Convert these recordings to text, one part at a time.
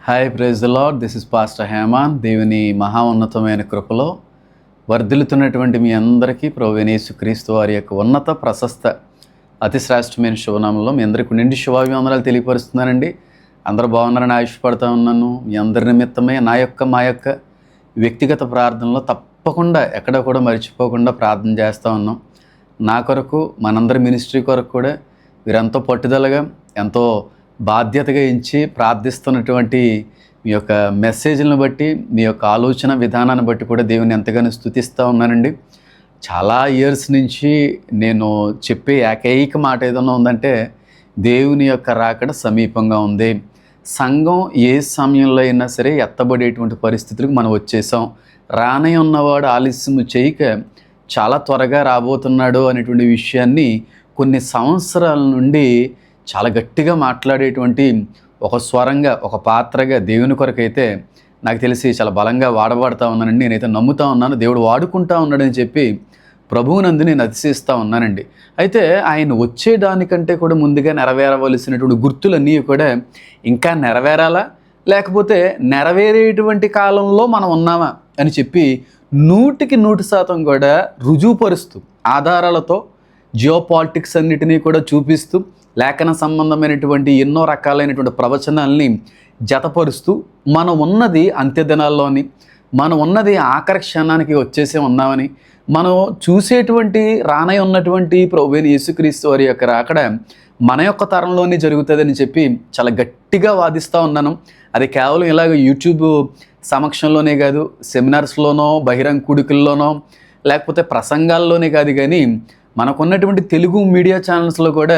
Hi, praise the lord. This is pastor Heman. దేవుని మహా ఉన్నతమైన కృపలో వర్ధిల్లుతున్నటువంటి మీ అందరికీ ప్రభువైన యేసుక్రీస్తు వారి యొక్క ఉన్నత ప్రశస్త అతి శ్రేష్టమైన శుభనామంలో మీ అందరికీ నిండి శుభాభివందనాలు తెలియపరుస్తున్నానండి. అందరూ బాగున్నారని ఆశపడతా ఉన్నాను. మీ అందరి నిమిత్తమే మా యొక్క వ్యక్తిగత ప్రార్థనలో తప్పకుండా ఎక్కడ కూడా మర్చిపోకుండా ప్రార్థన చేస్తూ ఉన్నాం. నా కొరకు, మనందరి మినిస్ట్రీ కొరకు కూడా వీరెంతో పట్టుదలగా, ఎంతో బాధ్యతగా ఇచ్చి ప్రార్థిస్తున్నటువంటి మీ యొక్క మెసేజ్లను బట్టి, మీ యొక్క ఆలోచన విధానాన్ని బట్టి కూడా దేవుని ఎంతగానో స్తుతిస్తూ ఉన్నానండి. చాలా ఇయర్స్ నుంచి నేను చెప్పే ఏకైక మాట ఏదన్నా ఉందంటే, దేవుని యొక్క రాకడ సమీపంగా ఉంది. సంఘం ఏ సమయంలో అయినా సరే ఎత్తబడేటువంటి పరిస్థితులకు మనం వచ్చేసాం. రానే ఉన్నవాడు ఆలస్యం చేయక చాలా త్వరగా రాబోతున్నాడు అనేటువంటి విషయాన్ని కొన్ని సంవత్సరాల నుండి చాలా గట్టిగా మాట్లాడేటువంటి ఒక స్వరంగా, ఒక పాత్రగా దేవుని కొరకైతే నాకు తెలిసి చాలా బలంగా వాడబడతా ఉన్నానండి. నేనైతే నమ్ముతా ఉన్నాను, దేవుడు వాడుకుంటా ఉన్నాడని చెప్పి ప్రభువునందు నేను అతిశయిస్తూ ఉన్నానండి. అయితే ఆయన వచ్చేదానికంటే కూడా ముందుగా నెరవేరవలసినటువంటి గుర్తులన్నీ కూడా ఇంకా నెరవేరాలా, లేకపోతే నెరవేరేటువంటి కాలంలో మనం ఉన్నామా అని చెప్పి 100% కూడా రుజువుపరుస్తూ, ఆధారాలతో, జియోపాలిటిక్స్ అన్నిటినీ కూడా చూపిస్తూ, లేఖన సంబంధమైనటువంటి ఎన్నో రకాలైనటువంటి ప్రవచనాల్ని జతపరుస్తూ, మనం ఉన్నది అంత్యదినాల్లోని, మనం ఉన్నది ఆఖరి క్షణానికి వచ్చేసే ఉన్నామని, మనం చూసేటువంటి రానై ఉన్నటువంటి ప్రభువైన యేసుక్రీస్తు వారి యొక్క రాకడ మన యొక్క తరంలోనే జరుగుతుందని చెప్పి చాలా గట్టిగా వాదిస్తూ ఉన్నాను. అది కేవలం ఇలాగ యూట్యూబ్ సమక్షంలోనే కాదు, సెమినార్స్లోనో, బహిరంగ కూడికల్లోనో, లేకపోతే ప్రసంగాల్లోనే కాదు, కానీ మనకున్నటువంటి తెలుగు మీడియా ఛానల్స్లో కూడా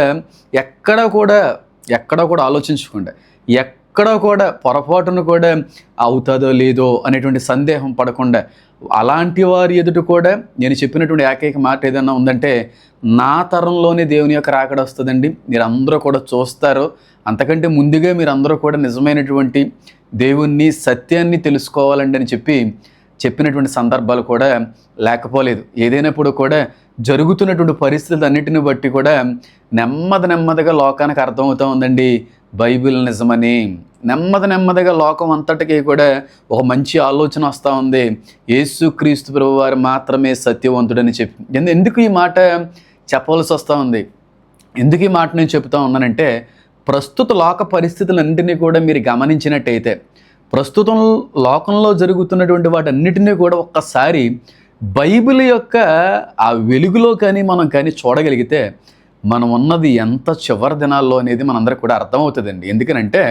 ఎక్కడ కూడా ఆలోచించకుండా, ఎక్కడ కూడా పొరపాటును కూడా అవుతుందో లేదో అనేటువంటి సందేహం పడకుండా, అలాంటి వారి ఎదుట కూడా నేను చెప్పినటువంటి ఏకైక మాట ఏదైనా ఉందంటే, నా తరంలోనే దేవుని యొక్క రాకడ వస్తుందండి, మీరందరూ కూడా చూస్తారు. అంతకంటే ముందుగా మీరందరూ కూడా నిజమైనటువంటి దేవుణ్ణి, సత్యాన్ని తెలుసుకోవాలండి అని చెప్పినటువంటి సందర్భాలు కూడా లేకపోలేదు. ఏదైనప్పుడు కూడా జరుగుతున్నటువంటి పరిస్థితులు అన్నిటిని బట్టి కూడా నెమ్మదిగా లోకానికి అర్థమవుతూ ఉందండి బైబిల్ నిజమని. నెమ్మదిగా లోకం అంతటికీ కూడా ఒక మంచి ఆలోచన వస్తూ ఉంది, యేసుక్రీస్తు ప్రభువు వారు మాత్రమే సత్యవంతుడని చెప్పి. ఎందుకు ఈ మాట చెప్పవలసి వస్తూ ఉంది, ఎందుకు ఈ మాట నేను చెప్తా ఉన్నానంటే, ప్రస్తుత లోక పరిస్థితులన్నింటినీ కూడా మీరు గమనించినట్టయితే, ప్రస్తుతం లోకంలో జరుగుతున్నటువంటి వాటన్నిటినీ కూడా ఒక్కసారి బైబిల్ యొక్క ఆ వెలుగులో మనం చూడగలిగితే, మనం ఉన్నది ఎంత చివరి దినాల్లో అనేది మనందరికీ కూడా అర్థమవుతుందండి. ఎందుకనంటే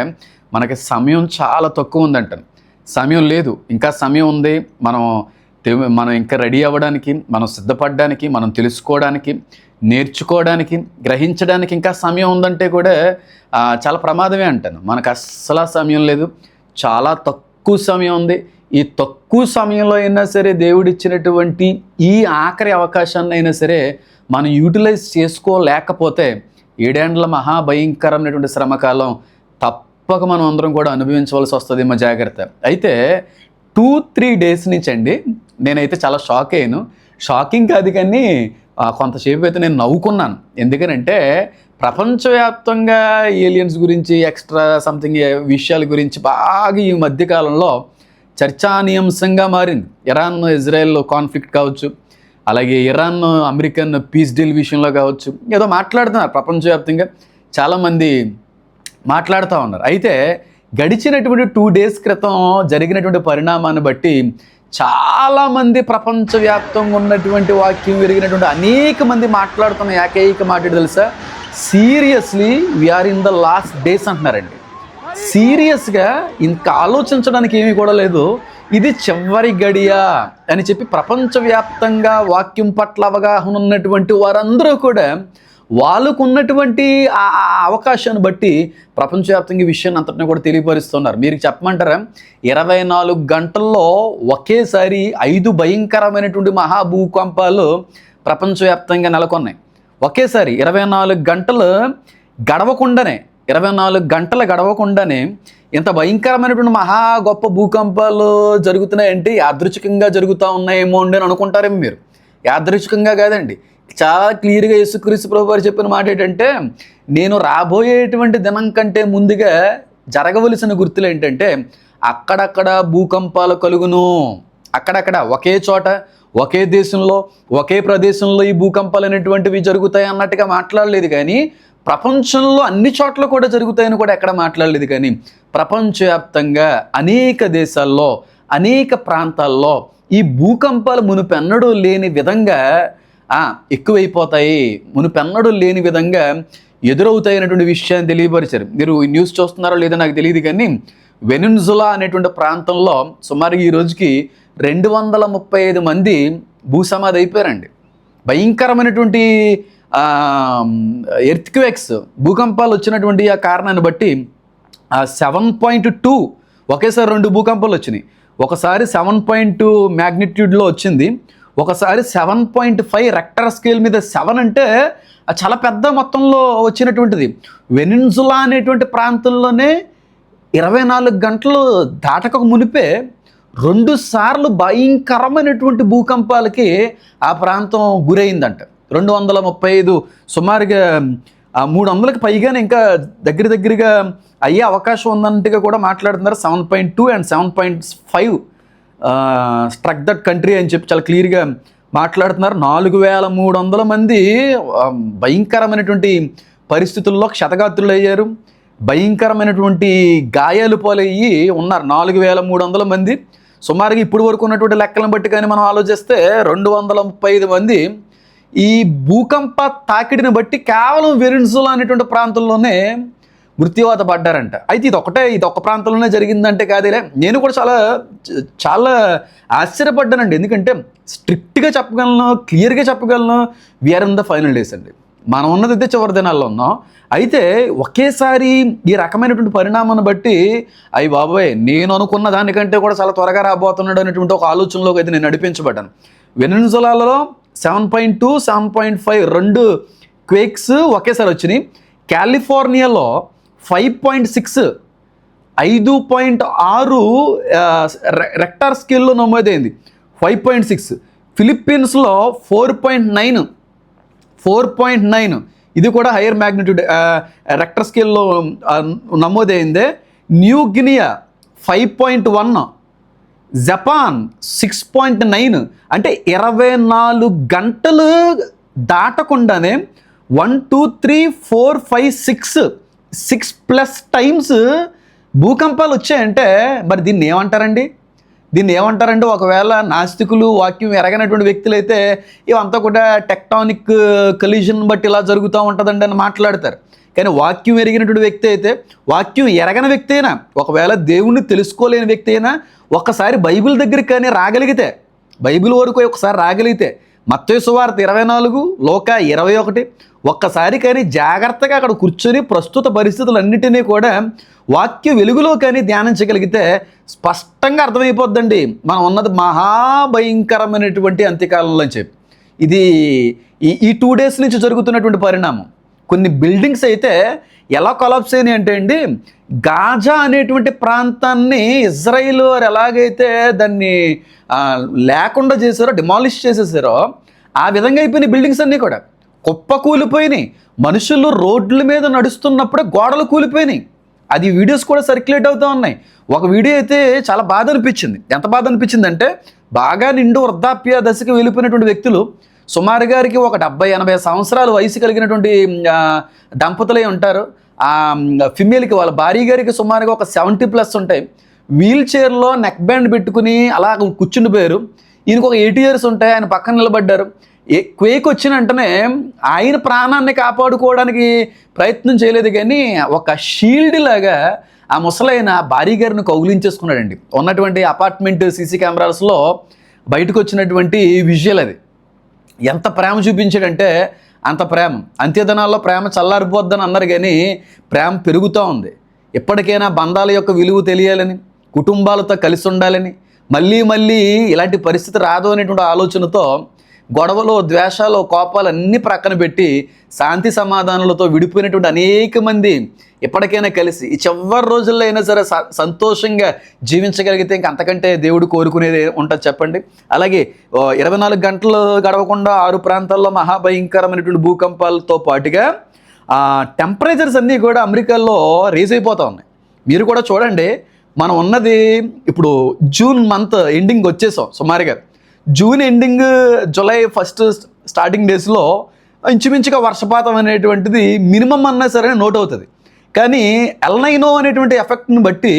మనకి సమయం చాలా తక్కువ ఉందంటాను. సమయం లేదు, ఇంకా సమయం ఉంది. మనం ఇంకా రెడీ అవ్వడానికి, మనం సిద్ధపడడానికి, మనం తెలుసుకోవడానికి, నేర్చుకోవడానికి, గ్రహించడానికి ఇంకా సమయం ఉందంటే కూడా చాలా ప్రమాదమే అంటాను. మనకు అస్సలు సమయం లేదు, చాలా తక్కువ సమయం ఉంది. ఈ తక్కువ సమయంలో అయినా సరే దేవుడిచ్చినటువంటి ఈ ఆఖరి అవకాశాన్ని అయినా సరే మనం యూటిలైజ్ చేసుకోలేకపోతే 7 ఏండ్ల మహాభయంకరమైనటువంటి శ్రమకాలం తప్పక మనం అందరం కూడా అనుభవించవలసి వస్తుందేమో, జాగ్రత్త. అయితే 2-3 డేస్ నుంచి అండి నేనైతే చాలా షాక్ అయ్యాను. షాకింగ్ కాదు కానీ కొంతసేపు అయితే నేను నవ్వుకున్నాను. ఎందుకనంటే ప్రపంచవ్యాప్తంగా ఏలియన్స్ గురించి, ఎక్స్ట్రా సంథింగ్ విషయాల గురించి బాగా ఈ మధ్యకాలంలో చర్చానీయాంశంగా మారింది. ఇరాన్ ఇజ్రాయెల్ కాన్ఫ్లిక్ట్ కావచ్చు, అలాగే ఇరాన్ అమెరికన్ పీస్ డీల్ విషయంలో కావచ్చు, ఏదో మాట్లాడుతున్నారు ప్రపంచవ్యాప్తంగా చాలామంది మాట్లాడుతూ ఉన్నారు. అయితే గడిచినటువంటి 2 డేస్ క్రితం జరిగినటువంటి పరిణామాన్ని బట్టి చాలామంది ప్రపంచవ్యాప్తంగా ఉన్నటువంటి వాక్యం ఎరిగినటువంటి అనేక మంది మాట్లాడుతున్న ఏకైక మాట తెలుసా, seriously we are in the last days అంటున్నారండి. సీరియస్గా ఇంకా ఆలోచించడానికి ఏమీ కూడా లేదు, ఇది చివరి గడియ అని చెప్పి ప్రపంచవ్యాప్తంగా వాక్యం పట్ల అవగాహన ఉన్నటువంటి వారందరూ కూడా వాళ్ళకు ఉన్నటువంటి ఆ అవకాశాన్ని బట్టి ప్రపంచవ్యాప్తంగా ఈ విషయాన్ని అంతటిని కూడా తెలియపరుస్తున్నారు. మీరు చెప్పమంటారా, 24 గంటల్లో ఒకేసారి 5 భయంకరమైనటువంటి మహాభూకంపాలు ప్రపంచవ్యాప్తంగా నెలకొన్నాయి. ఒకేసారి 24 గంటలు గడవకుండానే ఇంత భయంకరమైనటువంటి మహా గొప్ప భూకంపాలు జరుగుతున్నాయంటే యాదృచ్ఛికంగా జరుగుతూ ఉన్నాయేమో అని అనుకుంటారేమో మీరు. యాదృచ్ఛికంగా కాదండి, చాలా క్లియర్గా యేసుక్రీస్తు ప్రభువు వారు చెప్పిన మాట ఏంటంటే, నేను రాబోయేటువంటి దినం కంటే ముందుగా జరగవలసిన గుర్తులు ఏంటంటే అక్కడక్కడ భూకంపాలు కలుగును. అక్కడక్కడ ఒకే చోట ఒకే దేశంలో ఒకే ప్రదేశంలో ఈ భూకంపాలు అనేటువంటివి జరుగుతాయి అన్నట్టుగా మాట్లాడలేదు, కానీ ప్రపంచంలో అన్ని చోట్ల కూడా జరుగుతాయని కూడా ఎక్కడ మాట్లాడలేదు. కానీ ప్రపంచవ్యాప్తంగా అనేక దేశాల్లో అనేక ప్రాంతాల్లో ఈ భూకంపాలు మునుపెన్నడూ లేని విధంగా ఎక్కువైపోతాయి, మునుపెన్నడూ లేని విధంగా ఎదురవుతాయి అనేటువంటి విషయాన్ని తెలియపరిచారు. మీరు ఈ న్యూస్ చూస్తున్నారో లేదో నాకు తెలియదు, కానీ వెనిజులా అనేటువంటి ప్రాంతంలో సుమారు ఈ రోజుకి 235 మంది భూసమాధి అయిపోయారండి. భయంకరమైనటువంటి ఎర్త్క్వేక్స్, భూకంపాలు వచ్చినటువంటి ఆ కారణాన్ని బట్టి 7.2 ఒకేసారి 2 భూకంపాలు వచ్చినాయి. ఒకసారి 7.2 మ్యాగ్నిట్యూడ్లో వచ్చింది, ఒకసారి 7.5 రెక్టర్ స్కేల్ మీద. 7 అంటే చాలా పెద్ద మొత్తంలో వచ్చినటువంటిది. వెనిజులా అనేటువంటి ప్రాంతంలోనే 24 గంటలు దాటక మునిపే 2 సార్లు భయంకరమైనటువంటి భూకంపాలకి ఆ ప్రాంతం గురైందంట. 235 సుమారుగా 300కి పైగానే ఇంకా దగ్గరగా అయ్యే అవకాశం ఉందన్నట్టుగా కూడా మాట్లాడుతున్నారు. 7.2 అండ్ 7.5 స్ట్రక్ దట్ కంట్రీ అని చెప్పి చాలా క్లియర్గా మాట్లాడుతున్నారు. 4300 మంది భయంకరమైనటువంటి పరిస్థితుల్లో క్షతగాత్రులు అయ్యారు, భయంకరమైనటువంటి గాయాలు పాలయ్యి ఉన్నారు 4300 మంది. సుమారుగా ఇప్పుడు వరకు ఉన్నటువంటి లెక్కలను బట్టి కానీ మనం ఆలోచిస్తే 235 మంది ఈ భూకంప తాకిడిని బట్టి కేవలం వెనిజులా అనేటువంటి ప్రాంతంలోనే మృత్యువాత పడ్డారంట. అయితే ఇది ఒక ప్రాంతంలోనే జరిగిందంటే కాదేలే. నేను కూడా చాలా ఆశ్చర్యపడ్డానండి. ఎందుకంటే స్ట్రిక్ట్గా చెప్పగలను, క్లియర్గా చెప్పగలను, we are in the final days అండి. మనం ఉన్నదైతే చివరి దినాల్లో ఉన్నాం. అయితే ఒకేసారి ఈ రకమైనటువంటి పరిణామాన్ని బట్టి అయ్యి బాబాయ్, నేను అనుకున్న దానికంటే కూడా చాలా త్వరగా రాబోతున్నాడు అనేటువంటి ఒక ఆలోచనలోకి అయితే నేను నడిపించబడ్డాను. వెనిజులాలో 7.2, 7.5 2 క్వేక్స్ ఒకేసారి వచ్చినాయి. కాలిఫోర్నియాలో 5.6 5.6 రెక్టర్ స్కేల్లో నమోదైంది. 5.6. ఫిలిప్పీన్స్లో 4.9 ఇది కూడా హైయర్ మ్యాగ్నిట్యూడ్ రెక్టర్ స్కేల్లో నమోదైందే. New Guinea 5.1, Japan 6.9. అంటే 24 గంటలు దాటకుండానే 1 2 3 4 5 6+ టైమ్స్ భూకంపాలు వచ్చాయంటే మరి దీన్ని ఏమంటారండి? ఒకవేళ నాస్తికులు, వాక్యం ఎరగనటువంటి వ్యక్తులు అయితే ఇవంతా కూడా టెక్టానిక్ కొలిజన్ బట్టి ఇలా జరుగుతూ ఉంటుందండి అని మాట్లాడతారు. కానీ వాక్యం ఎరిగినటువంటి వ్యక్తి అయితే, వాక్యం ఎరగని వ్యక్తి అయినా, ఒకవేళ దేవుణ్ణి తెలుసుకోలేని వ్యక్తి అయినా ఒక్కసారి బైబిల్ దగ్గరికి కానీ రాగలిగితే, బైబిల్ వరకు ఒకసారి రాగలిగితే, మత్తయి సువార్త 24, లూకా 21, ఒక్కసారి కానీ జాగ్రత్తగా అక్కడ కూర్చొని ప్రస్తుత పరిస్థితులన్నిటినీ కూడా వాక్య వెలుగులో కానీ ధ్యానించగలిగితే స్పష్టంగా అర్థమైపోద్దండి మనం ఉన్నది మహాభయంకరమైనటువంటి అంత్యకాలంలో అని చెప్పి. ఇది ఈ 2 days నుంచి జరుగుతున్నటువంటి పరిణామం. కొన్ని బిల్డింగ్స్ అయితే ఎలా కొలాప్స్ అయినాయి అంటే అండి, గాజా అనేటువంటి ప్రాంతాన్ని ఇజ్రాయిల్ వారు ఎలాగైతే దాన్ని లేకుండా చేశారో, డిమాలిష్ చేసేసారో, ఆ విధంగా అయిపోయినాయి బిల్డింగ్స్ అన్నీ కూడా. కుప్ప కూలిపోయినాయి. మనుషులు రోడ్ల మీద నడుస్తున్నప్పుడే గోడలు కూలిపోయినాయి. అది వీడియోస్ కూడా సర్క్యులేట్ అవుతూ ఉన్నాయి. ఒక వీడియో అయితే చాలా బాధ అనిపించింది. ఎంత బాధ అనిపించింది అంటే, బాగా నిండు వృద్ధాప్య దశకి వెళ్ళిపోయినటువంటి వ్యక్తులు, సుమారు గారికి ఒక 70-80 సంవత్సరాలు వయసు కలిగినటువంటి దంపతులై ఉంటారు. ఆ ఫిమేల్కి, వాళ్ళ భార్య గారికి సుమారుగా ఒక 70+ ఉంటాయి. వీల్ చైర్లో నెక్ బ్యాండ్ పెట్టుకుని అలా కూర్చుండిపోయారు. ఈయనకు ఒక 80 years ఉంటాయి. ఆయన పక్కన నిలబడ్డారు. క్వేక్ వచ్చిన వెంటనే ఆయన ప్రాణాన్ని కాపాడుకోవడానికి ప్రయత్నం చేయలేదు, కానీ ఒక షీల్డ్ లాగా ఆ ముసలైన భార్య గారిని కౌగిలించేసుకున్నాడండి. ఉన్నటువంటి అపార్ట్మెంట్ సీసీ కెమెరాస్లో బయటకు వచ్చినటువంటి విజువల్ అది. ఎంత ప్రేమ చూపించాడంటే అంత ప్రేమ. అంత్యదినాల్లో ప్రేమ చల్లారిపోద్దని అన్నారు, కానీ ప్రేమ పెరుగుతూ ఉంది. ఎప్పటికైనా బంధాల యొక్క విలువ తెలియాలని, కుటుంబాలతో కలిసి ఉండాలని, మళ్ళీ ఇలాంటి పరిస్థితి రాదు అనేటువంటి ఆలోచనతో గొడవలు, ద్వేషాలు, కోపాలు అన్నీ ప్రక్కన పెట్టి శాంతి సమాధానాలతో విడిపోయినటువంటి అనేక మంది ఎప్పటికైనా కలిసి ఈ చివరి రోజుల్లో అయినా సరే సంతోషంగా జీవించగలిగితే ఇంక అంతకంటే దేవుడు కోరుకునేది ఉంటుంది చెప్పండి. అలాగే 24 గంటలు గడవకుండా 6 ప్రాంతాల్లో మహాభయంకరమైనటువంటి భూకంపాలతో పాటుగా టెంపరేచర్స్ అన్నీ కూడా అమెరికాలో రేజ్ అయిపోతూ ఉన్నాయి. మీరు కూడా చూడండి, మనం ఉన్నది ఇప్పుడు జూన్ మంత్ ఎండింగ్ వచ్చేసాం సుమారుగా. June ending, July first starting డేస్లో ఇంచుమించుగా వర్షపాతం అనేటువంటిది మినిమం అన్నా సరే నోట్ అవుతుంది. కానీ ఎల్నైనో అనేటువంటి ఎఫెక్ట్ని బట్టి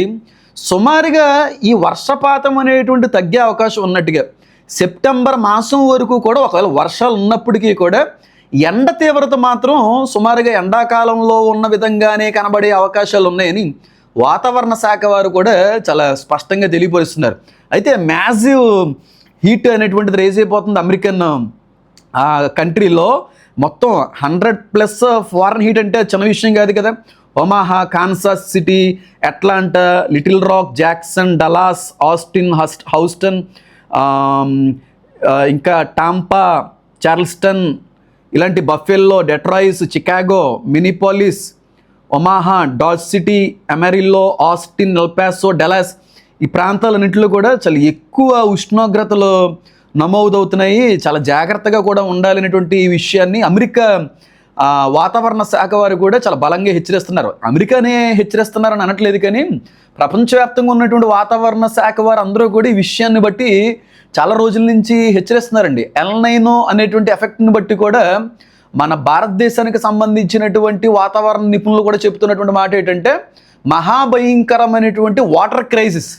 సుమారుగా ఈ వర్షపాతం అనేటువంటి తగ్గే అవకాశం ఉన్నట్టుగా, సెప్టెంబర్ మాసం వరకు కూడా ఒకవేళ వర్షాలు ఉన్నప్పటికీ కూడా ఎండ తీవ్రత మాత్రం సుమారుగా ఎండాకాలంలో ఉన్న విధంగానే కనబడే అవకాశాలు ఉన్నాయని వాతావరణ శాఖ వారు కూడా చాలా స్పష్టంగా తెలియపరుస్తున్నారు. అయితే మ్యాసివ్ హీట్ అనేటువంటిది రేజ్ అయిపోతుంది అమెరికన్ కంట్రీలో. మొత్తం 100+ ఫారెన్ హీట్ అంటే చిన్న విషయం కాదు కదా. Omaha, Kansas City, Atlanta, Little Rock, Jackson, Dallas, Austin, Houston, ఇంకా టాంపా, చార్ల్స్టన్, ఇలాంటి Buffalo, Detroit, Chicago, Minneapolis, Omaha, Dodge City, Amarillo, Austin, El Paso, Dallas, ఈ ప్రాంతాలన్నింటిలో కూడా చాలా ఎక్కువ ఉష్ణోగ్రతలు నమోదవుతున్నాయి. చాలా జాగ్రత్తగా కూడా ఉండాలనేటువంటి విషయాన్ని అమెరికా వాతావరణ శాఖ వారు కూడా చాలా బలంగా హెచ్చరిస్తున్నారు. అమెరికానే హెచ్చరిస్తున్నారని అనట్లేదు, కానీ ప్రపంచవ్యాప్తంగా ఉన్నటువంటి వాతావరణ శాఖ వారు అందరూ కూడా ఈ విషయాన్ని బట్టి చాలా రోజుల నుంచి హెచ్చరిస్తున్నారండి. ఎల్నైనో అనేటువంటి ఎఫెక్ట్ని బట్టి కూడా మన భారతదేశానికి సంబంధించినటువంటి వాతావరణ నిపుణులు కూడా చెబుతున్నటువంటి మాట ఏంటంటే, మహాభయంకరమైనటువంటి వాటర్ క్రైసిస్,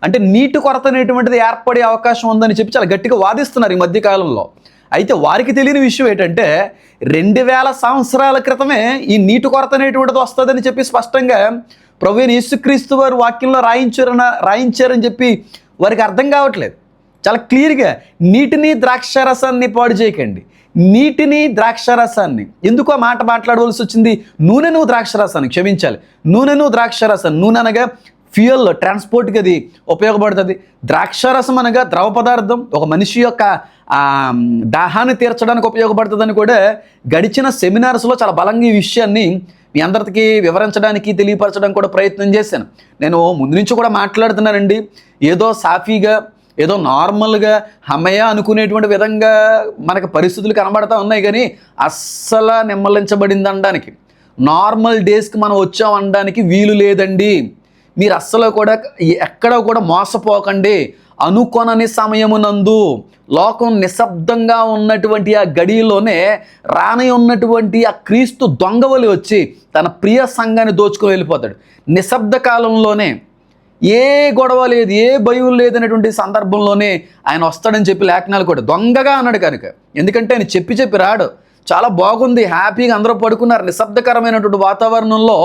అంటే నీటి కొరత అనేటువంటిది ఏర్పడే అవకాశం ఉందని చెప్పి చాలా గట్టిగా వాదిస్తున్నారు ఈ మధ్యకాలంలో. అయితే వారికి తెలియని విషయం ఏంటంటే, 2000 సంవత్సరాల క్రితమే ఈ నీటి కొరత అనేటువంటిది వస్తుందని చెప్పి స్పష్టంగా ప్రభువైన యేసుక్రీస్తు వారు వాక్యంలో రాయించారని చెప్పి వారికి అర్థం కావట్లేదు. చాలా క్లియర్గా నీటిని ద్రాక్షారసాన్ని పాడు చేయకండి, నీటిని ద్రాక్షారసాన్ని, ఎందుకు ఆ మాట మాట్లాడవలసి వచ్చింది? నూనెను ద్రాక్షారసాన్ని, క్షమించాలి, నూనెను ద్రాక్షారసాన్ని. నూనె అనగా ఫ్యూయల్, ట్రాన్స్పోర్ట్కి అది ఉపయోగపడుతుంది. ద్రాక్షారసం అనగా ద్రవ పదార్థం, ఒక మనిషి యొక్క దాహాన్ని తీర్చడానికి ఉపయోగపడుతుందని కూడా గడిచిన సెమినార్స్లో చాలా బలంగా ఈ విషయాన్ని మీ అందరికీ వివరించడానికి, తెలియపరచడానికి కూడా ప్రయత్నం చేశాను. నేను ముందు నుంచి కూడా మాట్లాడుతున్నానండి, ఏదో సాఫీగా, ఏదో నార్మల్గా హమయ అనుకునేటువంటి విధంగా మనకు పరిస్థితులు కనబడతా ఉన్నాయి, కానీ అస్సలు నిమ్మలించబడింది అనడానికి, నార్మల్ డేస్కి మనం వచ్చాం అనడానికి వీలు లేదండి. మీరు అస్సలు కూడా ఎక్కడ కూడా మోసపోకండి. అనుకొనని సమయమునందు లోకం నిశ్శబ్దంగా ఉన్నటువంటి ఆ గడిలోనే రాని ఉన్నటువంటి ఆ క్రీస్తు దొంగవలి వచ్చి తన ప్రియ సంఘాన్ని దోచుకొని వెళ్ళిపోతాడు. నిశ్శబ్ద కాలంలోనే, ఏ గొడవ లేదు, ఏ భయం లేదనేటువంటి సందర్భంలోనే ఆయన వస్తాడని చెప్పి లేఖనాలు కూడా దొంగగా అన్నాడు కనుక. ఎందుకంటే ఆయన చెప్పి రాడు. చాలా బాగుంది, హ్యాపీగా అందరూ పడుకున్నారు, నిశ్శబ్దకరమైనటువంటి వాతావరణంలో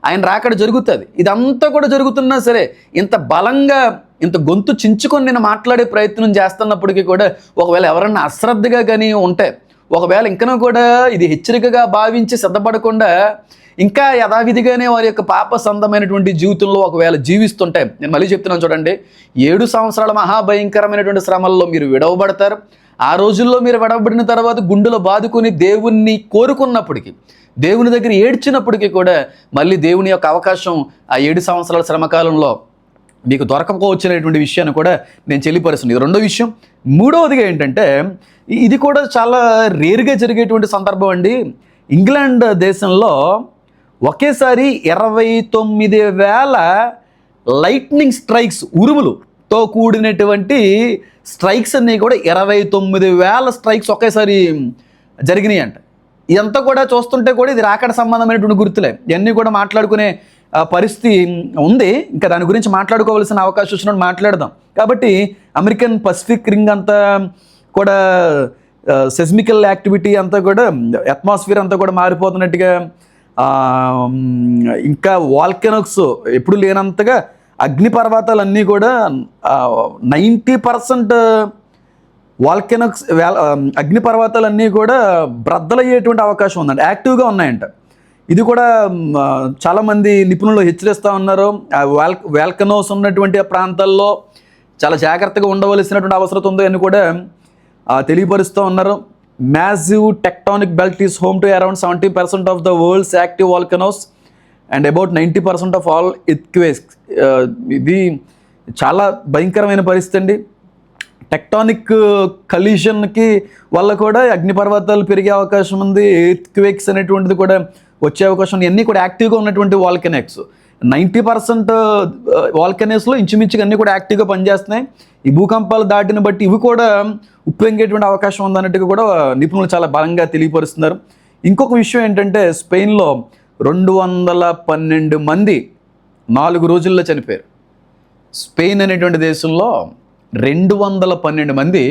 ఆయన రాకడ జరుగుతుంది. ఇదంతా కూడా జరుగుతున్నా సరే ఇంత బలంగా, ఇంత గొంతు చించుకొని నేను మాట్లాడే ప్రయత్నం చేస్తున్నప్పటికీ కూడా ఒకవేళ ఎవరన్నా అశ్రద్ధగా కానీ ఉంటే, ఒకవేళ ఇంకనూ కూడా ఇది హెచ్చరికగా భావించి సిద్ధపడకుండా ఇంకా యథావిధిగానే వారి యొక్క పాప సంబంధమైనటువంటి జీవితంలో ఒకవేళ జీవిస్తుంటే, నేను మళ్ళీ చెప్తున్నాను చూడండి, 7 సంవత్సరాల మహాభయంకరమైనటువంటి శ్రమల్లో మీరు విడవబడతారు. ఆ రోజుల్లో మీరు విడవబడిన తర్వాత గుండెలో బాదుకొని దేవుణ్ణి కోరుకున్నప్పటికీ, దేవుని దగ్గర ఏడ్చినప్పటికీ కూడా మళ్ళీ దేవుని యొక్క అవకాశం ఆ 7 సంవత్సరాల శ్రమకాలంలో మీకు దొరకపోవచ్చినటువంటి విషయాన్ని కూడా నేను తెలియపరుస్తున్నాను. ఇది రెండో విషయం. మూడవదిగా ఏంటంటే, ఇది కూడా చాలా రేరుగా జరిగేటువంటి సందర్భం అండి. ఇంగ్లాండ్ దేశంలో ఒకేసారి 29,000 లైట్నింగ్ స్ట్రైక్స్, ఉరుములతో కూడినటువంటి స్ట్రైక్స్ అన్నీ కూడా 29,000 స్ట్రైక్స్ ఒకేసారి జరిగినాయి అంట. ఇదంతా కూడా చూస్తుంటే కూడా ఇది రాకడ సంబంధమైనటువంటి గుర్తులే. ఇవన్నీ కూడా మాట్లాడుకునే పరిస్థితి ఉంది. ఇంకా దాని గురించి మాట్లాడుకోవాల్సిన అవకాశం వచ్చినప్పుడు మాట్లాడదాం. కాబట్టి అమెరికన్ పసిఫిక్ రింగ్ అంతా కూడా సెస్మికల్ యాక్టివిటీ అంతా కూడా, అట్మాస్ఫియర్ అంతా కూడా మారిపోతున్నట్టుగా, ఇంకా వాల్కెనోస్ ఎప్పుడు లేనంతగా అగ్నిపర్వతాలన్నీ కూడా 90% వాల్కెనోస్ అగ్నిపర్వతాలన్నీ కూడా బ్రద్దలయ్యేటువంటి అవకాశం ఉందండి, యాక్టివ్గా ఉన్నాయంట. ఇది కూడా చాలామంది నిపుణులు హెచ్చరిస్తూ ఉన్నారు. వాల్కెనోస్ ఉన్నటువంటి ప్రాంతాల్లో చాలా జాగ్రత్తగా ఉండవలసినటువంటి అవసరం ఉంది అని కూడా తెలియపరుస్తూ ఉన్నారు. Massive tectonic belt is home to around 70% of the world's active volcanoes and about 90% of all earthquakes. ఇది చాలా భయంకరమైన పరిస్థితి అండి. టెక్టానిక్ కలీషన్కి వల్ల కూడా అగ్నిపర్వతాలు పెరిగే అవకాశం ఉంది, ఎర్త్క్వేక్స్ అనేటువంటిది కూడా వచ్చే అవకాశం ఉంది. ఇవన్నీ కూడా యాక్టివ్గా ఉన్నటువంటి వాల్కెనోస్. 90% వాల్కనీస్లో ఇంచుమించుగా అన్నీ కూడా యాక్టివ్గా పనిచేస్తున్నాయి. ఈ భూకంపాలు దాటిన బట్టి ఇవి కూడా ఉప్పొంగేటువంటి అవకాశం ఉందన్నట్టుగా కూడా నిపుణులు చాలా బలంగా తెలియపరుస్తున్నారు. ఇంకొక విషయం ఏంటంటే స్పెయిన్లో 212 మంది 4 రోజుల్లో చనిపోయారు. స్పెయిన్ అనేటువంటి దేశంలో 212 మంది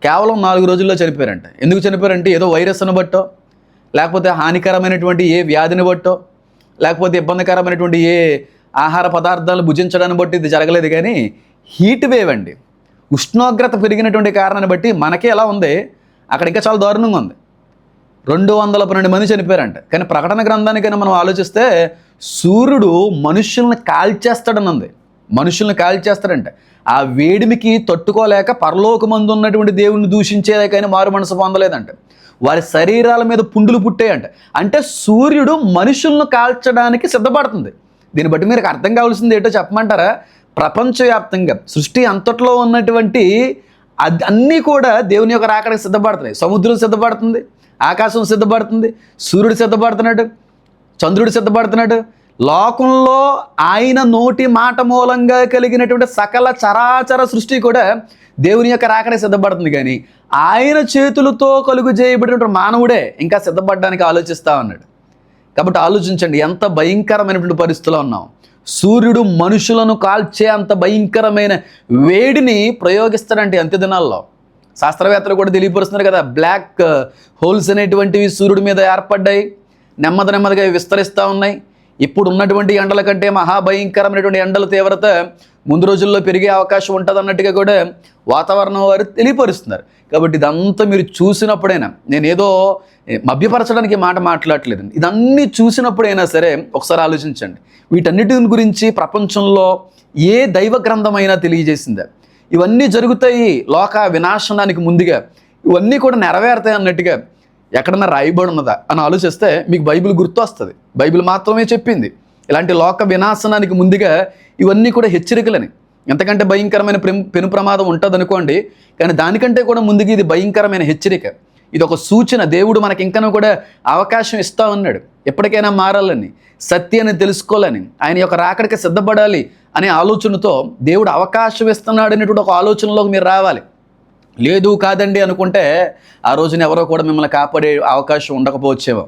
కేవలం 4 రోజుల్లో చనిపోయారంట. ఎందుకు చనిపోయారంటే ఏదో వైరస్ను బట్టో, లేకపోతే హానికరమైనటువంటి ఏ వ్యాధిని బట్టో, లేకపోతే ఇబ్బందికరమైనటువంటి ఏ ఆహార పదార్థాలను భుజించడాన్ని బట్టి ఇది జరగలేదు. కానీ హీట్ వేవ్ అండి, ఉష్ణోగ్రత పెరిగినటువంటి కారణాన్ని బట్టి మనకే ఎలా ఉంది, అక్కడ ఇంకా చాలా దారుణంగా ఉంది. 212 మంది చనిపోయారంట. కానీ ప్రకటన గ్రంథానికైనా మనం ఆలోచిస్తే సూర్యుడు మనుషుల్ని కాల్చేస్తాడని ఉంది. మనుషుల్ని కాల్చేస్తాడంట. ఆ వేడిమికి తట్టుకోలేక పరలోకమందు ఉన్నటువంటి దేవుణ్ణి దూషించేదే కానీ మారు మనసు పొందలేదంట. వారి శరీరాల మీద పుండులు పుట్టాయంట. అంటే సూర్యుడు మనుషులను కాల్చడానికి సిద్ధపడుతుంది. దీన్ని బట్టి మీరు అర్థం కావాల్సింది ఏంటో చెప్పమంటారా? ప్రపంచవ్యాప్తంగా సృష్టి అంతట్లో ఉన్నటువంటి అన్నీ కూడా దేవుని యొక్క రాకడానికి సిద్ధపడుతున్నాయి. సముద్రం సిద్ధపడుతుంది, ఆకాశం సిద్ధపడుతుంది, సూర్యుడు సిద్ధపడుతున్నాడు, చంద్రుడు సిద్ధపడుతున్నాడు. లోకంలో ఆయన నోటి మాట మూలంగా కలిగినటువంటి సకల చరాచర సృష్టి కూడా దేవుని యొక్క రాకడానికి సిద్ధపడుతుంది. కానీ ఆయన చేతులతో కలుగు చేయబడినటువంటి మానవుడే ఇంకా సిద్ధపడడానికి ఆలోచిస్తూ ఉన్నాడు. కాబట్టి ఆలోచించండి, ఎంత భయంకరమైనటువంటి పరిస్థితిలో ఉన్నాం. సూర్యుడు మనుషులను కాల్చే అంత భయంకరమైన వేడిని ప్రయోగిస్తాడంటే అంత్యదినాల్లో. శాస్త్రవేత్తలు కూడా తెలియపరుస్తున్నారు కదా, బ్లాక్ హోల్స్ అనేటువంటివి సూర్యుడి మీద ఏర్పడ్డాయి, నెమ్మదిగా విస్తరిస్తూ ఉన్నాయి. ఇప్పుడు ఉన్నటువంటి ఎండల కంటే మహాభయంకరమైనటువంటి ఎండల తీవ్రత ముందు రోజుల్లో పెరిగే అవకాశం ఉంటుంది అన్నట్టుగా కూడా వాతావరణం వారు తెలియపరుస్తున్నారు. కాబట్టి ఇదంతా మీరు చూసినప్పుడైనా, నేనేదో మభ్యపరచడానికి మాట మాట్లాడట్లేదు, ఇదన్నీ చూసినప్పుడైనా సరే ఒకసారి ఆలోచించండి. వీటన్నిటి గురించి ప్రపంచంలో ఏ దైవ గ్రంథమైనా తెలియజేసిందా? ఇవన్నీ జరుగుతాయి లోక వినాశనానికి ముందుగా, ఇవన్నీ కూడా నెరవేరుతాయి అన్నట్టుగా ఎక్కడన్నా రాయబడి ఉన్నదా అని ఆలోచిస్తే మీకు బైబిల్ గుర్తు వస్తుంది. బైబిల్ మాత్రమే చెప్పింది ఇలాంటి లోక వినాశనానికి ముందుగా ఇవన్నీ కూడా హెచ్చరికలని. ఎంతకంటే భయంకరమైన పెను ప్రమాదం ఉంటుంది అనుకోండి, కానీ దానికంటే కూడా ముందుగా ఇది భయంకరమైన హెచ్చరిక. ఇది ఒక సూచన. దేవుడు మనకి ఇంకనూ కూడా అవకాశం ఇస్తా ఉన్నాడు, ఎప్పటికైనా మారాలని, సత్యాన్ని తెలుసుకోవాలని, ఆయన యొక్క రాకడికి సిద్ధపడాలి అనే ఆలోచనతో దేవుడు అవకాశం ఇస్తున్నాడు అనేటువంటి ఒక ఆలోచనలోకి మీరు రావాలి. లేదు కాదండి అనుకుంటే ఆ రోజున ఎవరో కూడా మిమ్మల్ని కాపాడే అవకాశం ఉండకపోవచ్చేమో.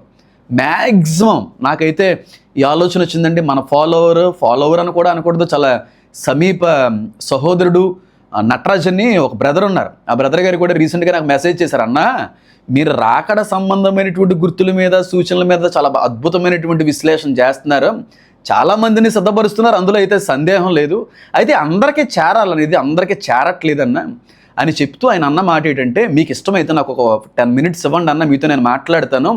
మ్యాక్సిమం నాకైతే ఈ ఆలోచన వచ్చిందండి, మన ఫాలోవర్ అని కూడా అనకూడదు, చాలా సమీప సహోదరుడు నటరాజ్ అని ఒక బ్రదర్ ఉన్నారు. ఆ బ్రదర్ గారు కూడా రీసెంట్గా నాకు మెసేజ్ చేశారు, అన్న మీరు రాకడ సంబంధమైనటువంటి గుర్తుల మీద, సూచనల మీద చాలా అద్భుతమైనటువంటి విశ్లేషణ చేస్తున్నారు, చాలామందిని సిద్ధపరుస్తున్నారు, అందులో అయితే సందేహం లేదు. అయితే అందరికీ చేరాలనేది అందరికీ చేరట్లేదన్న అని చెప్తూ ఆయన అన్న మాట ఏంటంటే, మీకు ఇష్టమైతే నాకు ఒక 10 minutes ఇవ్వండి అన్న, మీతో నేను మాట్లాడతాను,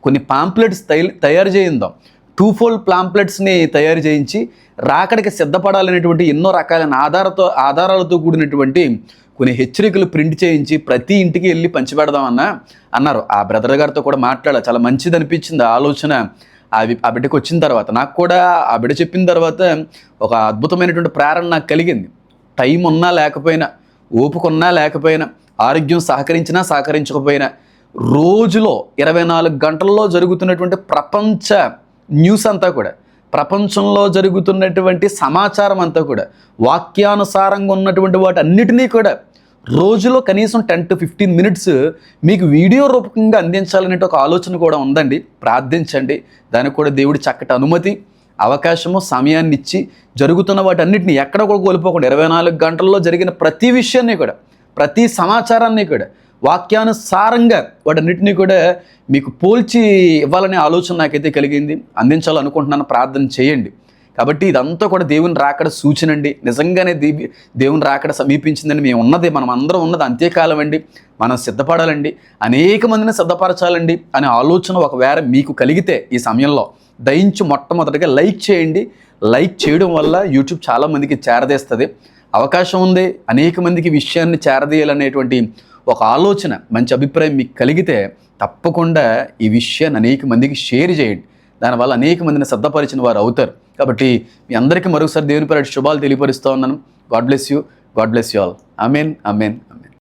కొన్ని పాంప్లెట్స్ తయారు చేయిందాం, 2-fold పాంప్లెట్స్ని తయారు చేయించి రాకడికి సిద్ధపడాలనేటువంటి ఎన్నో రకాలైన ఆధారాలతో కూడినటువంటి కొన్ని హెచ్చరికలు ప్రింట్ చేయించి ప్రతి ఇంటికి వెళ్ళి పంచిపెడదామన్నా అన్నారు. ఆ బ్రదర్ గారితో కూడా మాట్లాడాలి, చాలా మంచిది అనిపించింది ఆ ఆలోచన. ఆ బిడ్డకు వచ్చిన తర్వాత నాకు కూడా ఆ బిడ్డ చెప్పిన తర్వాత ఒక అద్భుతమైనటువంటి ప్రేరణ నాకు కలిగింది. టైం ఉన్నా లేకపోయినా, ఓపుకున్నా లేకపోయినా, ఆరోగ్యం సహకరించకపోయినా రోజులో 24 గంటల్లో జరుగుతున్నటువంటి ప్రపంచ న్యూస్ అంతా కూడా, ప్రపంచంలో జరుగుతున్నటువంటి సమాచారం అంతా కూడా, వాక్యానుసారంగా ఉన్నటువంటి వాటి అన్నిటినీ కూడా రోజులో కనీసం 10 to 15 minutes మీకు వీడియో రూపకంగా అందించాలనే ఒక ఆలోచన కూడా ఉందండి. ప్రార్థించండి, దానికి కూడా దేవుడి చక్కటి అనుమతి, అవకాశము, సమయాన్ని ఇచ్చి జరుగుతున్న వాటి అన్నిటిని ఎక్కడ కూడా కోల్పోకుండా 24 గంటల్లో జరిగిన ప్రతి విషయాన్ని కూడా, ప్రతి సమాచారాన్ని కూడా వాక్యానుసారంగా వాటన్నిటినీ కూడా మీకు పోల్చి ఇవ్వాలనే ఆలోచన నాకైతే కలిగింది. అందించాలనుకుంటున్నాను, ప్రార్థన చేయండి. కాబట్టి ఇదంతా కూడా దేవుని రాకడ సూచన అండి. నిజంగానే దేవుని రాకడ సమీపించిందని మనం అందరం ఉన్నది అంత్యకాలం అండి. మనం సిద్ధపడాలండి, అనేక మందిని సిద్ధపరచాలండి అనే ఆలోచన ఒకవేళ మీకు కలిగితే ఈ సమయంలో దయించి మొట్టమొదటిగా లైక్ చేయండి. లైక్ చేయడం వల్ల యూట్యూబ్ చాలామందికి చేరదేస్తుంది. అవకాశం ఉంది అనేక మందికి విషయాన్ని చేరదీయాలనేటువంటి ఒక ఆలోచన, మంచి అభిప్రాయం మీకు కలిగితే తప్పకుండా ఈ విషయాన్ని అనేక మందికి షేర్ చేయండి. దానివల్ల అనేక మందిని సిద్ధపరిచిన వారు అవుతారు. కాబట్టి మీ అందరికీ మరొకసారి దేవుని పేరిట శుభాలు తెలియపరుస్తూ ఉన్నాను. God bless you all. Amen.